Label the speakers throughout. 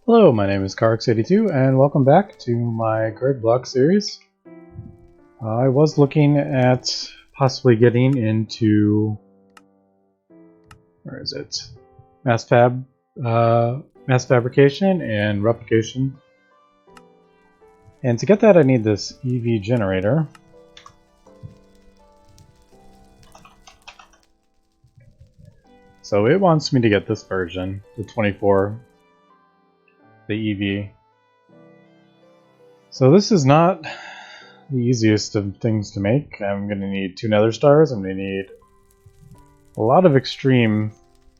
Speaker 1: Hello, my name is Carx82 and welcome back to my GregBlock series. I was looking at possibly getting into, where is it? Mass fabrication and replication. And to get that I need this EV generator. So it wants me to get this version, the 24, the EV. So this is not the easiest of things to make. I'm going to need 2 nether stars. I'm going to need a lot of extreme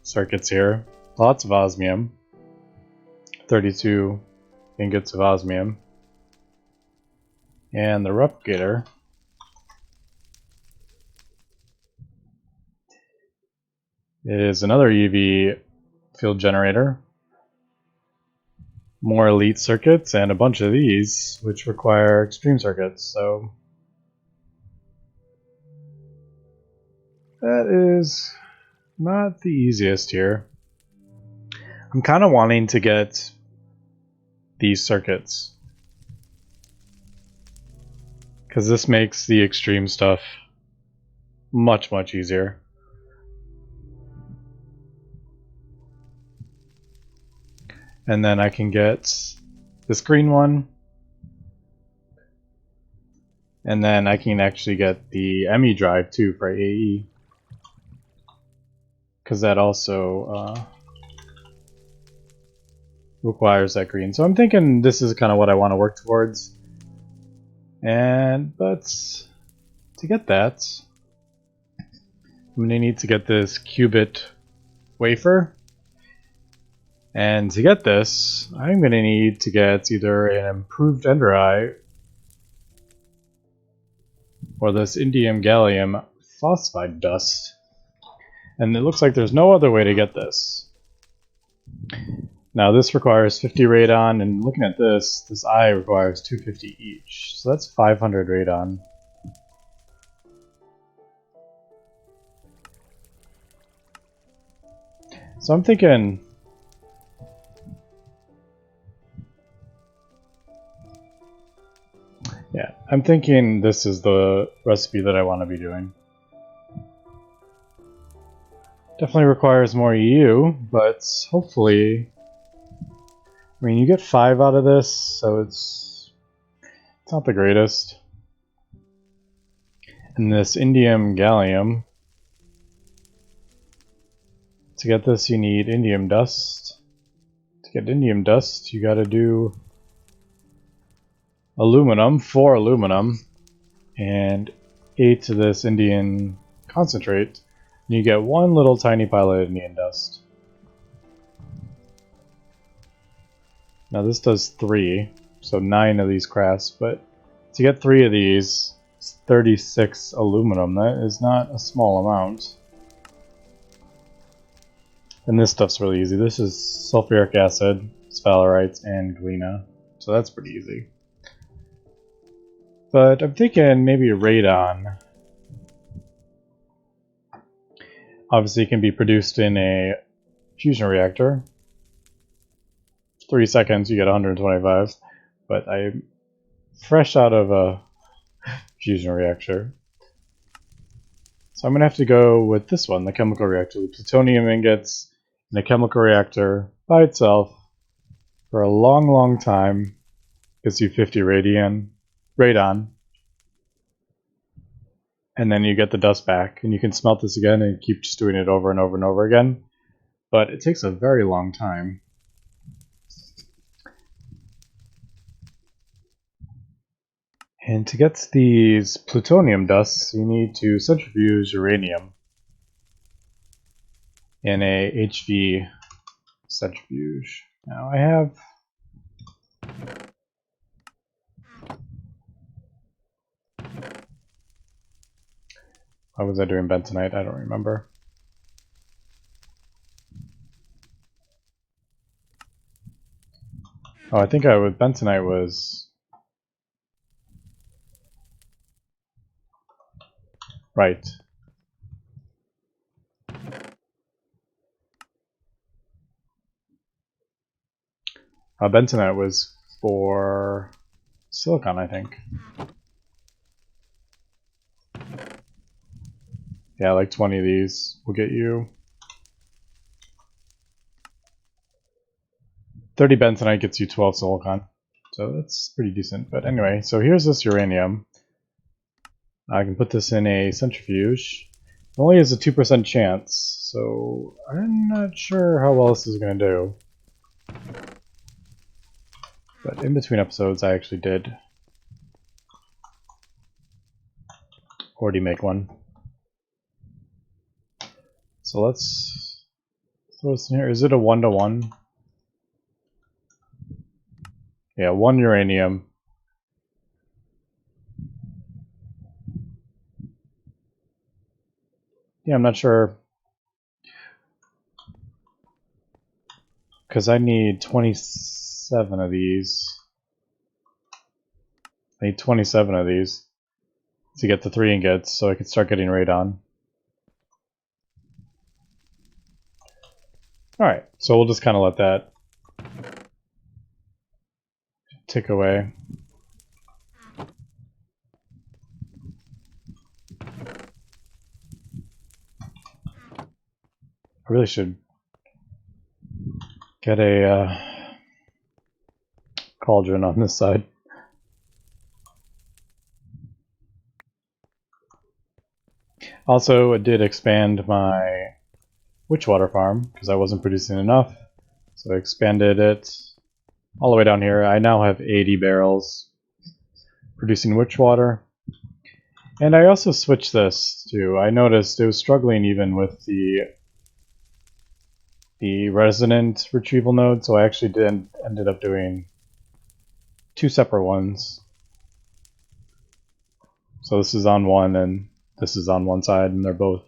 Speaker 1: circuits here. Lots of osmium. 32 ingots of osmium. And the replicator is another EV field generator. More elite circuits and a bunch of these which require extreme circuits, so that is not the easiest here. I'm kind of wanting to get these circuits because this makes the extreme stuff much easier. And then I can get this green one. And then I can actually get the ME drive too for AE. Because that also requires that green. So I'm thinking this is kind of what I want to work towards. But to get that, I'm going to need to get this qubit wafer. And to get this, I'm going to need to get either an improved Enderai or this Indium Gallium phosphide dust. And it looks like there's no other way to get this. Now this requires 50 radon, and looking at this eye requires 250 each. So that's 500 radon. So I'm thinking, I'm thinking this is the recipe that I want to be doing. Definitely requires more EU, but hopefully, I mean, you get 5 out of this, so it's not the greatest. And this Indium Gallium, to get this you need indium dust. To get indium dust you gotta do aluminum, 4 aluminum, and 8 of this indium concentrate, and you get 1 little tiny pile of indium dust. Now this does 3, so 9 of these crafts, but to get 3 of these, it's 36 aluminum. That is not a small amount. And this stuff's really easy. This is sulfuric acid, sphalerite, and galena, so that's pretty easy. But I'm thinking maybe radon. Obviously it can be produced in a fusion reactor. 3 seconds you get 125, but I'm fresh out of a fusion reactor. So I'm going to have to go with this one, the chemical reactor. The plutonium ingots in a chemical reactor by itself for a long time gives you 50 radon, and then you get the dust back, and you can smelt this again and keep just doing it over and over again, but it takes a very long time. And to get these plutonium dusts, you need to centrifuge uranium in a HV centrifuge. Now I have Why was I doing bentonite? I don't remember. Oh, I think bentonite was right. bentonite was for silicon, I think. Yeah, like 20 of these will get you 30 bentonite gets you 12 silicon. So that's pretty decent. But anyway, so here's this uranium. I can put this in a centrifuge. It only has a 2% chance, so I'm not sure how well this is going to do. But in between episodes, I actually did already make one. So let's throw this in here. Is it a 1-to-1? Yeah, 1 uranium. Yeah, I'm not sure. Because I need 27 of these. I need 27 of these to get the 3 ingots so I can start getting radon. Alright, so we'll just kind of let that tick away. I really should get a cauldron on this side. Also, I did expand my witchwater farm because I wasn't producing enough. So I expanded it all the way down here. I now have 80 barrels producing witchwater. And I also switched this too. I noticed it was struggling even with the resonant retrieval node, so I actually ended up doing 2 separate ones. So this is on one and this is on one side, and they're both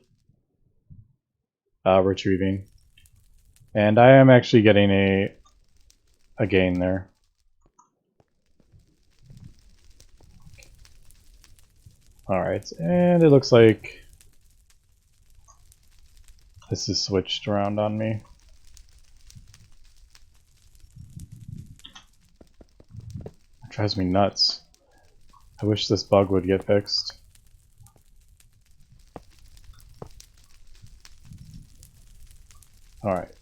Speaker 1: retrieving. And I am actually getting a gain there. Alright, and it looks like this is switched around on me. It drives me nuts. I wish this bug would get fixed. Alright.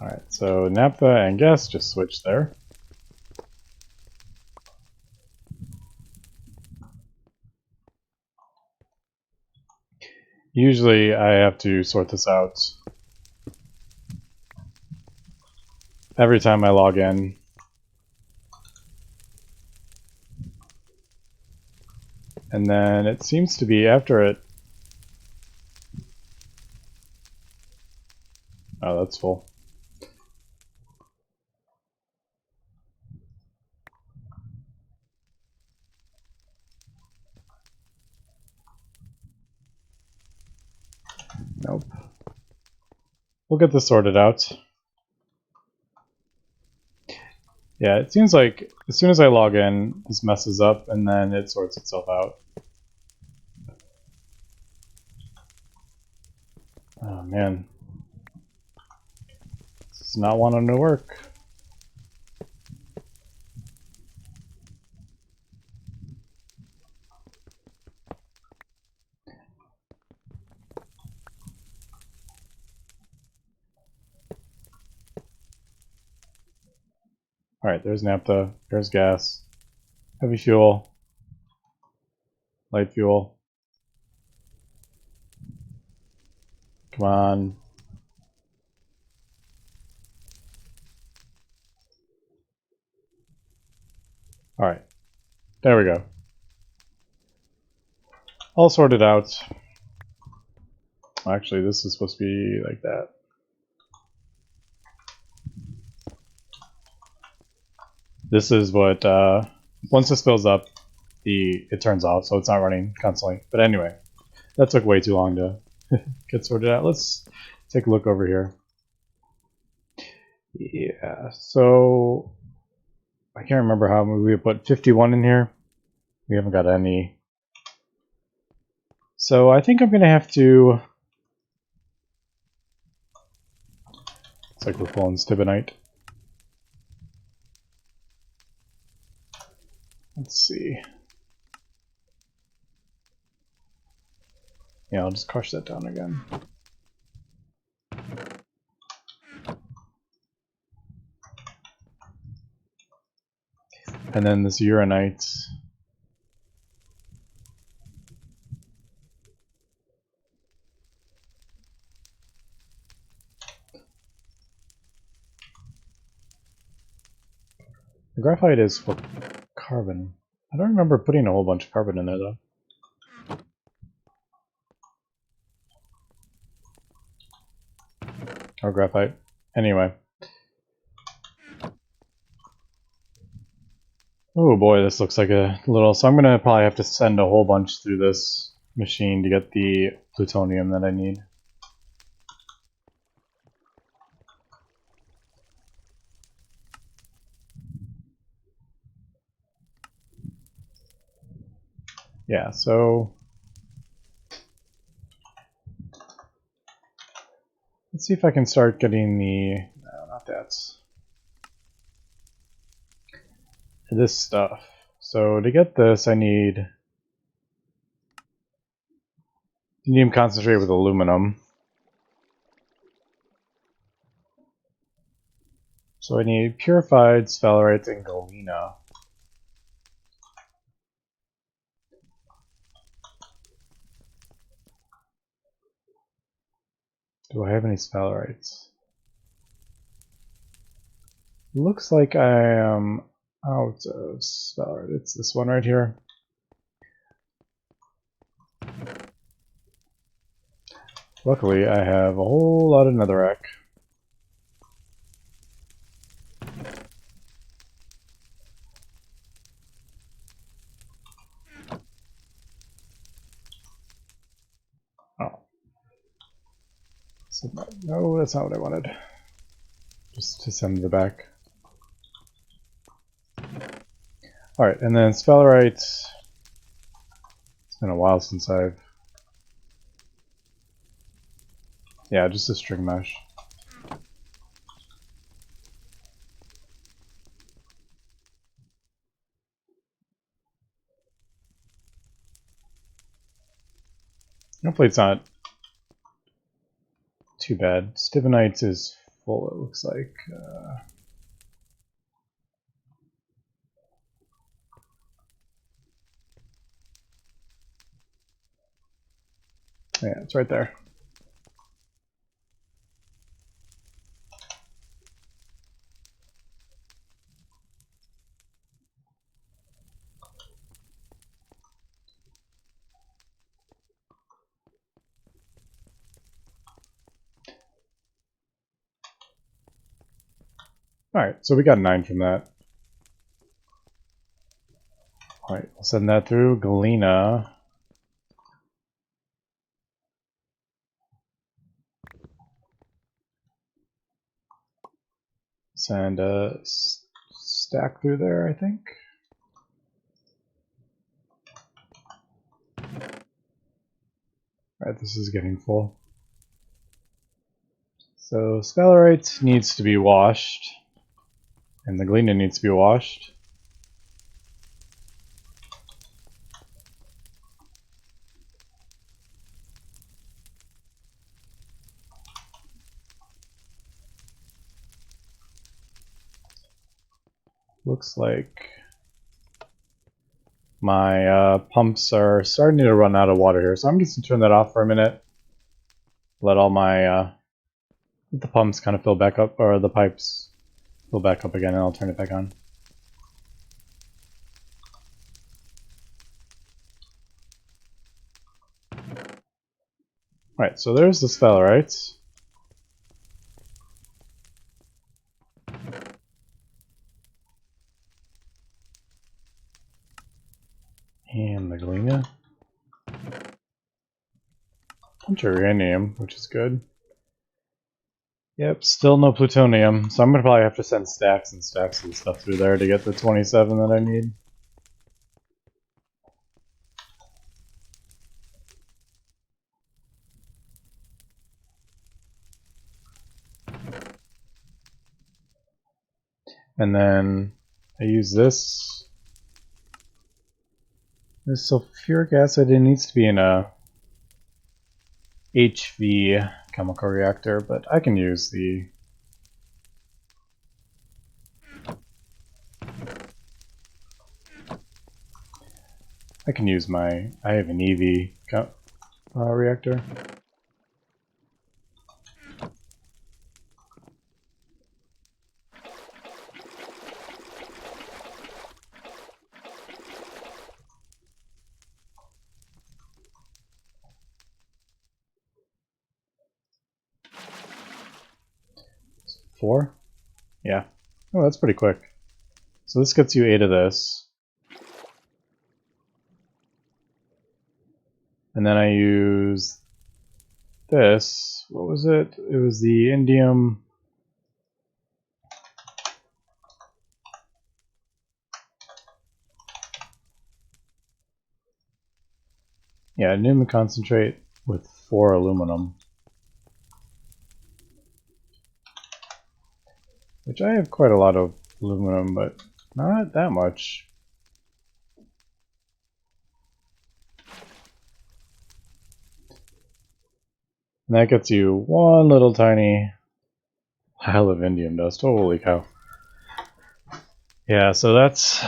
Speaker 1: Alright, so naphtha and gas just switched there. Usually I have to sort this out every time I log in. And then it seems to be after it. Oh, that's full. Nope. We'll get this sorted out. Yeah, it seems like as soon as I log in, this messes up and then it sorts itself out. Oh man. This is not wanting to work. Alright, there's naphtha, there's gas, heavy fuel, light fuel. Come on. Alright, there we go. All sorted out. Actually, this is supposed to be like that. This is what, once this fills up, it turns off, so it's not running constantly. But anyway, that took way too long to get sorted out. Let's take a look over here. Yeah, so I can't remember how we put 51 in here. We haven't got any So I think I'm going to have to... It's like we're pulling stibnite. Let's see. Yeah, I'll just crush that down again. And then this uranite. The graphite is for carbon. I don't remember putting a whole bunch of carbon in there though. Or graphite. Anyway. Oh boy, this looks like a little... So I'm going to probably have to send a whole bunch through this machine to get the plutonium that I need. Yeah, so... Let's see if I can start getting the... No, not that. This stuff. So to get this, I need indium concentrate with aluminum. So I need purified sphalerite and galena. Do I have any sphalerites? Looks like I am out of sphalerite. It's this one right here. Luckily, I have a whole lot of netherrack. Oh. So, no, that's not what I wanted. Just to send the back. Alright, and then sphalerite. It's been a while since I've... Yeah, just a string mesh. Hopefully it's not too bad. Stibnite is full, it looks like. Yeah, it's right there. Alright, so we got 9 from that. Alright, we'll send that through. Galena. Send a stack through there, I think. Alright, this is getting full. So sphalerite needs to be washed. And the galena needs to be washed. Looks like my pumps are starting to run out of water here, so I'm just going to turn that off for a minute. Let all my let the pumps kind of fill back up, or the pipes fill back up again, and I'll turn it back on. Alright, so there's the sphalerites. And the galena. Bunch of uranium, which is good. Yep, still no plutonium, so I'm gonna probably have to send stacks and stacks of stuff through there to get the 27 that I need. And then I use this sulfuric acid. It needs to be in a HV chemical reactor, but I can use the I have an EV reactor. Four? Yeah. Oh, that's pretty quick. So this gets you 8 of this. And then I use this. What was it? It was the indium. Yeah, indium concentrate with 4 aluminum. Which I have quite a lot of aluminum, but not that much. And that gets you one little tiny pile of indium dust. Holy cow. Yeah, so that's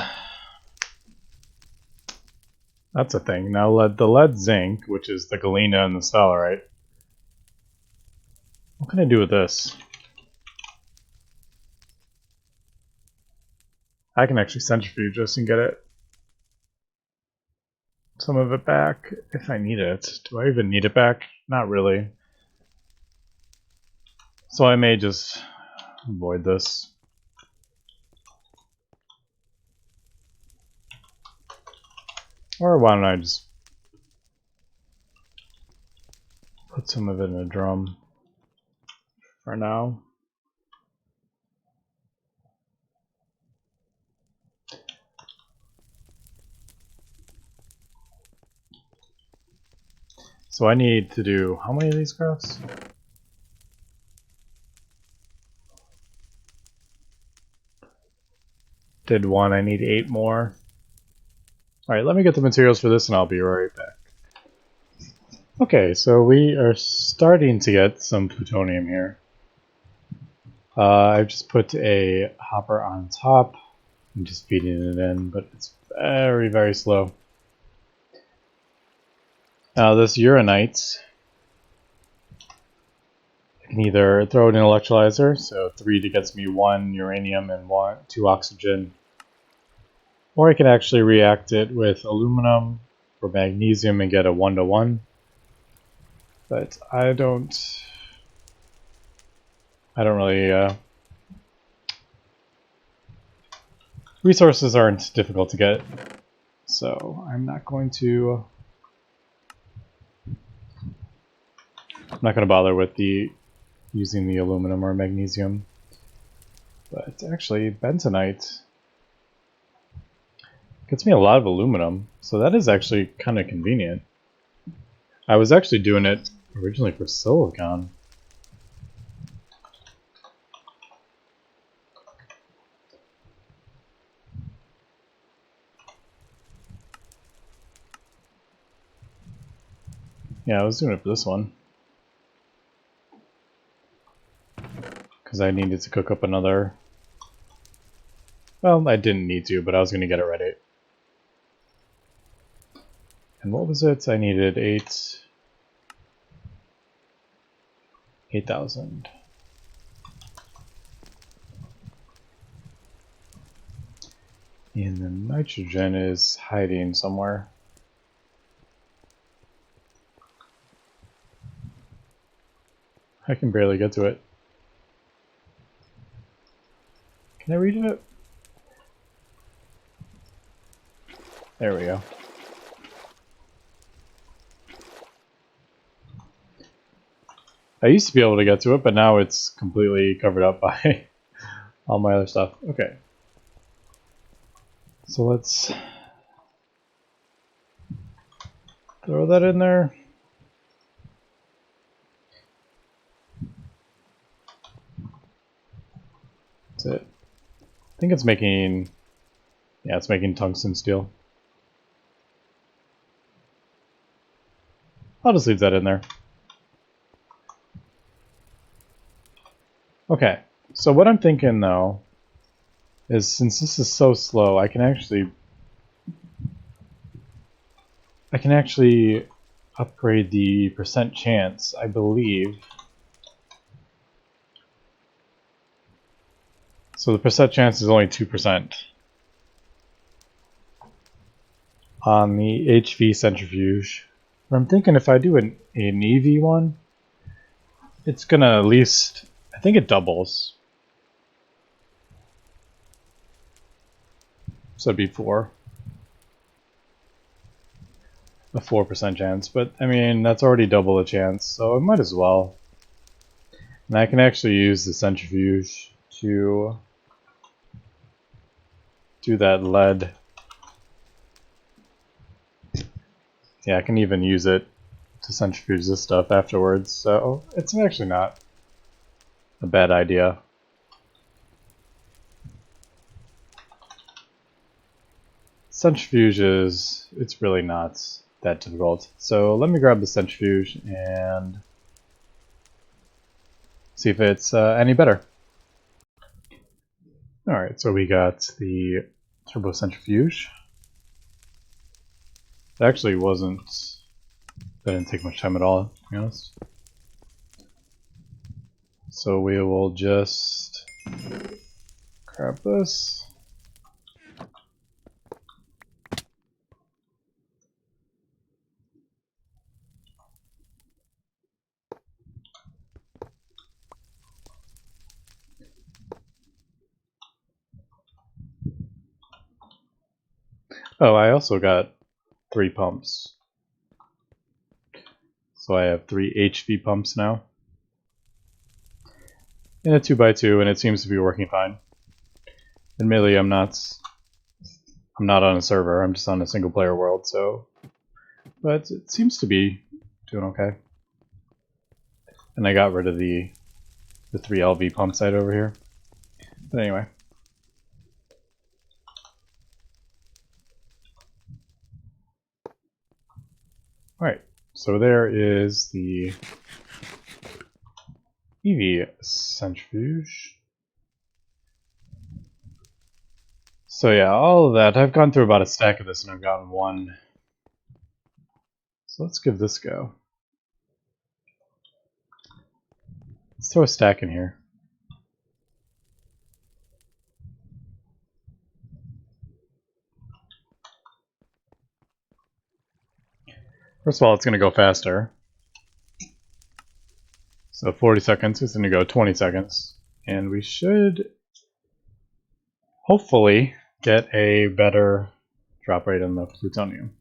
Speaker 1: a thing. Now the lead zinc, which is the galena and the sphalerite. What can I do with this? I can actually centrifuge this and get some of it back if I need it. Do I even need it back? Not really. So I may just avoid this. Or why don't I just put some of it in a drum for now. So I need to do how many of these crafts? Did 1, I need 8 more. Alright, let me get the materials for this and I'll be right back. Okay, so we are starting to get some plutonium here. I've just put a hopper on top. I'm just feeding it in, but it's very, very slow. Now this uranite, I can either throw it in an electrolyzer, so 3 gets me 1 uranium and 2 oxygen, or I can actually react it with aluminum or magnesium and get a 1-to-1. But I don't really. Resources aren't difficult to get, so I'm not going to bother with using the aluminum or magnesium. But actually, bentonite gets me a lot of aluminum, so that is actually kind of convenient. I was actually doing it originally for silicon. Yeah, I was doing it for this one. Because I needed to cook up another. Well, I didn't need to, but I was going to get it ready. And what was it? I needed 8,000. And the nitrogen is hiding somewhere. I can barely get to it. Can I read it? There we go. I used to be able to get to it, but now it's completely covered up by all my other stuff. Okay. So let's throw that in there. That's it. think it's making, yeah, it's making tungsten steel. I'll just leave that in there. Okay, so what I'm thinking though is since this is so slow, I can actually upgrade the percent chance, I believe. So the percent chance is only 2% on the HV centrifuge. But I'm thinking if I do an EV one, it's gonna at least, I think it doubles. So it'd be 4. A 4% chance, but I mean, that's already double the chance, so I might as well. And I can actually use the centrifuge to do that lead. Yeah, I can even use it to centrifuge this stuff afterwards, so it's actually not a bad idea. Centrifuge is, it's really not that difficult. So let me grab the centrifuge and see if it's any better. Alright, so we got the turbo centrifuge. It actually that didn't take much time at all, to be honest. So we will just grab this. Oh, I also got 3 pumps. So I have 3 HV pumps now. In a 2x2, and it seems to be working fine. Admittedly, I'm not on a server, I'm just on a single player world, so but it seems to be doing okay. And I got rid of the 3 LV pump site over here. But anyway. Alright, so there is the EV centrifuge. So yeah, all of that. I've gone through about a stack of this and I've gotten 1. So let's give this a go. Let's throw a stack in here. First of all, it's going to go faster. So 40 seconds is going to go 20 seconds. And we should hopefully get a better drop rate on the plutonium.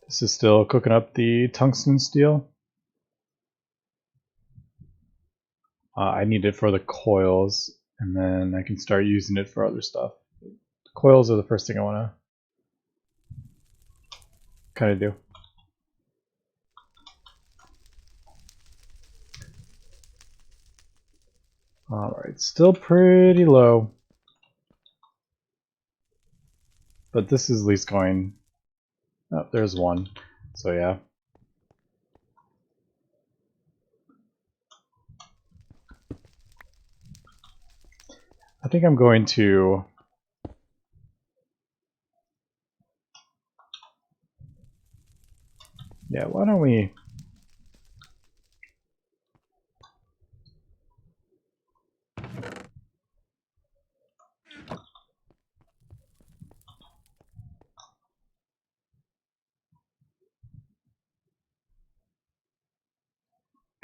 Speaker 1: This is still cooking up the tungsten steel. I need it for the coils, and then I can start using it for other stuff. The coils are the first thing I want to kind of do. Alright, still pretty low. But this is at least going... Oh, there's 1. So yeah. I think I'm going to... Yeah, why don't we...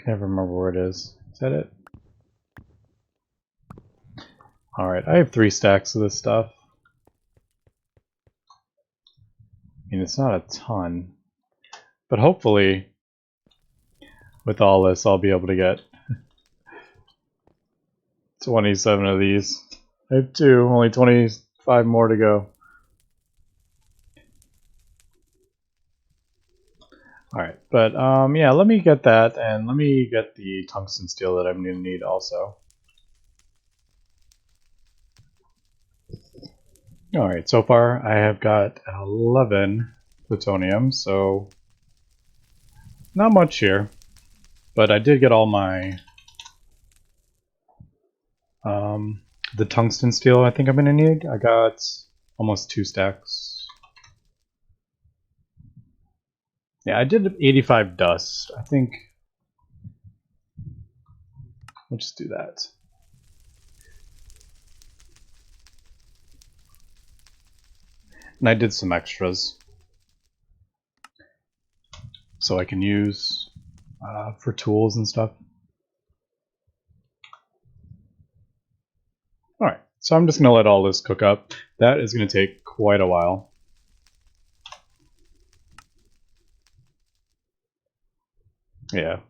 Speaker 1: Can't remember where it is. Is that it? Alright, I have 3 stacks of this stuff. I mean, it's not a ton. But hopefully, with all this, I'll be able to get 27 of these. I have 2, only 25 more to go. Alright, but yeah, let me get that, and let me get the tungsten steel that I'm going to need also. Alright, so far I have got 11 plutonium, so not much here. But I did get all my the tungsten steel I think I'm gonna need. I got almost 2 stacks. Yeah, I did 85 dust. I think we'll just do that. And I did some extras, so I can use for tools and stuff. Alright, so I'm just going to let all this cook up. That is going to take quite a while. Yeah,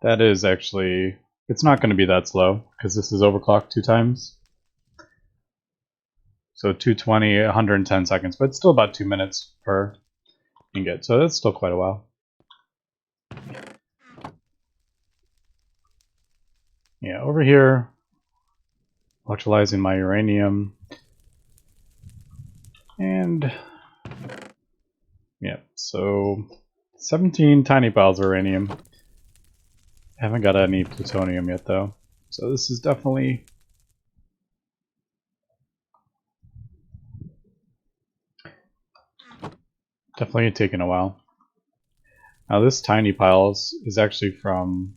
Speaker 1: that is actually, it's not going to be that slow, because this is overclocked 2 times. So 220, 110 seconds, but it's still about 2 minutes per ingot, so that's still quite a while. Yeah, over here, electrolyzing my uranium. And yeah, so 17 tiny piles of uranium. Haven't got any plutonium yet though. So this is definitely taking a while. Now this tiny piles is actually from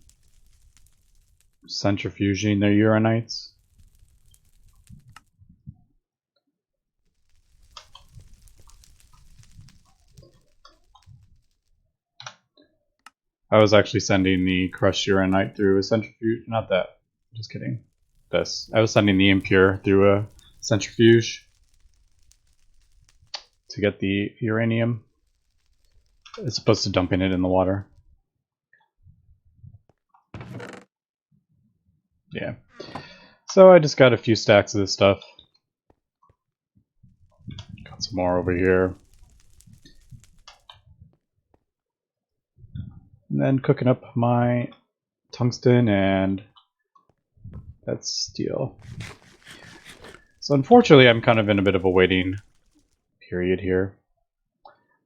Speaker 1: centrifuging their uranites. I was actually sending the crushed uranite through a centrifuge, not that, just kidding. This. I was sending the impure through a centrifuge to get the uranium, as opposed to dumping it in the water. Yeah. So I just got a few stacks of this stuff. Got some more over here. And then cooking up my tungsten and that steel. So unfortunately I'm kind of in a bit of a waiting period here.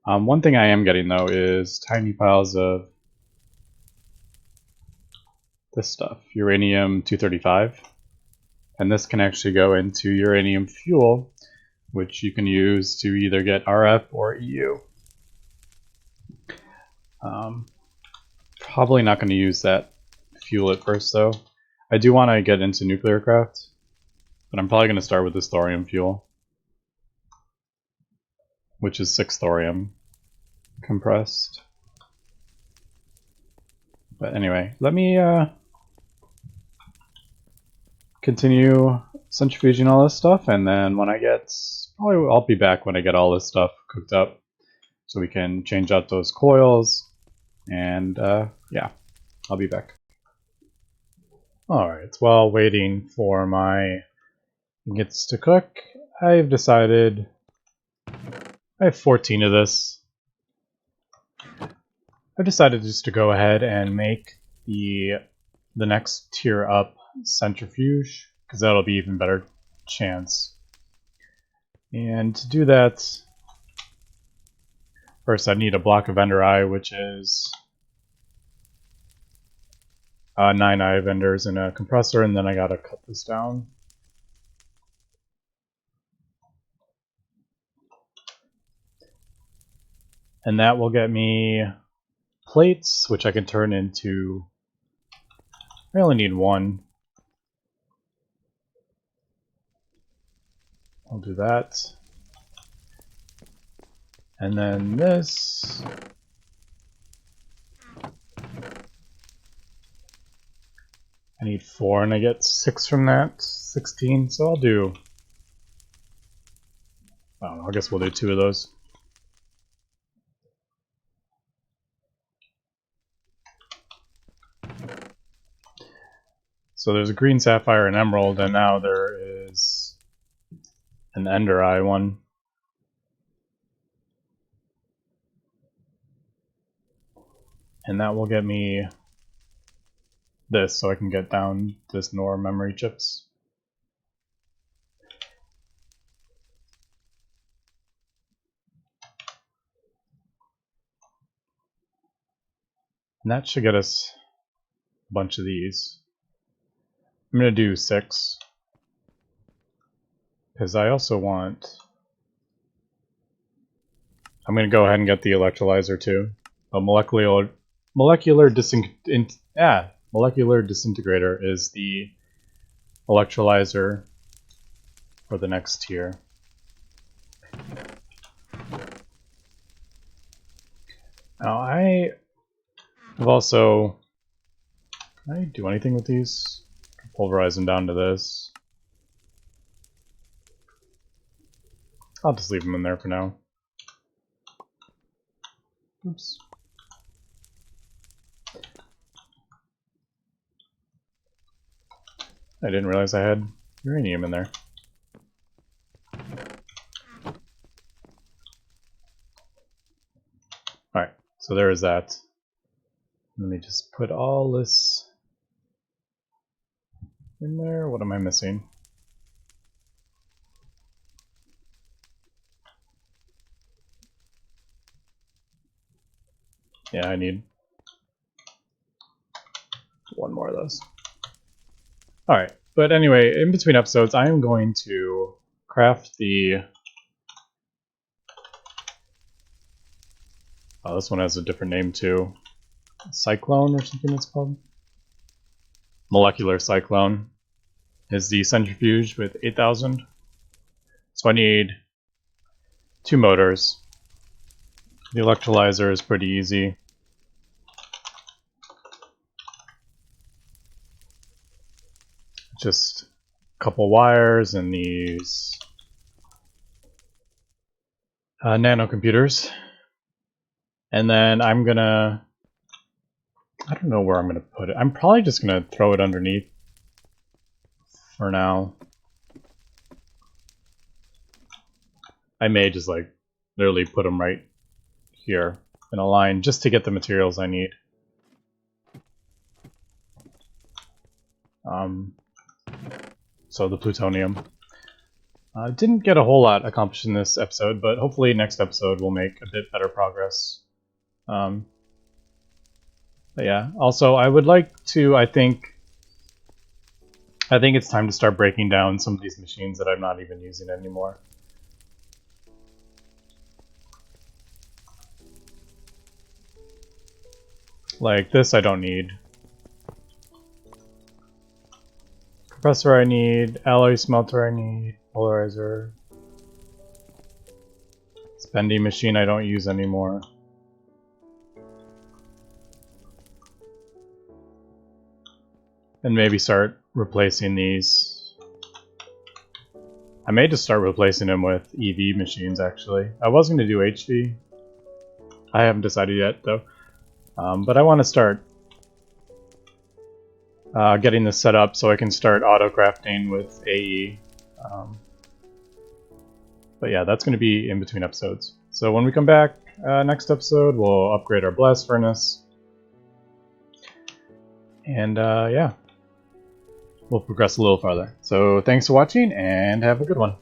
Speaker 1: One thing I am getting though is tiny piles of this stuff, uranium 235. And this can actually go into uranium fuel, which you can use to either get RF or EU. Probably not going to use that fuel at first though. I do want to get into nuclear craft, but I'm probably going to start with this thorium fuel, which is 6 thorium compressed. But anyway, let me continue centrifuging all this stuff, and then when I get, probably I'll be back when I get all this stuff cooked up, so we can change out those coils, and yeah, I'll be back. Alright, while waiting for my ingots to cook, I've decided I have 14 of this. I've decided just to go ahead and make the next tier up centrifuge, because that'll be even better chance. And to do that, first I need a block of Ender Eye, which is 9 eye vendors and a compressor, and then I gotta cut this down. And that will get me plates, which I can turn into, I only need 1. I'll do that. And then this. I need 4 and I get 6 from that, 16, so I'll do, I don't know, I guess we'll do 2 of those. So there's a green sapphire and emerald, and now there is an Ender Eye one. And that will get me this, so I can get down this NOR memory chips. And that should get us a bunch of these. I'm going to do 6. Because I also want... I'm going to go ahead and get the electrolyzer too. A molecular disintegrator is the electrolyzer for the next tier. Now I have also... Can I do anything with these? Pulverize them down to this. I'll just leave them in there for now. Oops. I didn't realize I had uranium in there. Alright, so there is that. Let me just put all this in there. What am I missing? Yeah, I need one more of those. Alright, but anyway, in between episodes, I am going to craft the... Oh, this one has a different name too. Cyclone or something it's called? Molecular Cyclone is the Centrifuge with 8,000. So I need 2 motors. The electrolyzer is pretty easy. Just a couple wires and these nanocomputers. And then I'm gonna... I don't know where I'm gonna put it. I'm probably just gonna throw it underneath for now. I may just like literally put them right here in a line just to get the materials I need. So the plutonium. Didn't get a whole lot accomplished in this episode, but hopefully next episode we'll make a bit better progress. But yeah, also I would like to, I think it's time to start breaking down some of these machines that I'm not even using anymore. Like this I don't need. Compressor I need, alloy smelter I need, polarizer. Spending machine I don't use anymore. And maybe start replacing these. I may just start replacing them with EV machines actually. I was going to do HV. I haven't decided yet though. But I want to start getting this set up so I can start auto-crafting with AE. But yeah, that's going to be in between episodes. So when we come back next episode, we'll upgrade our blast furnace. And yeah, we'll progress a little farther. So thanks for watching and have a good one.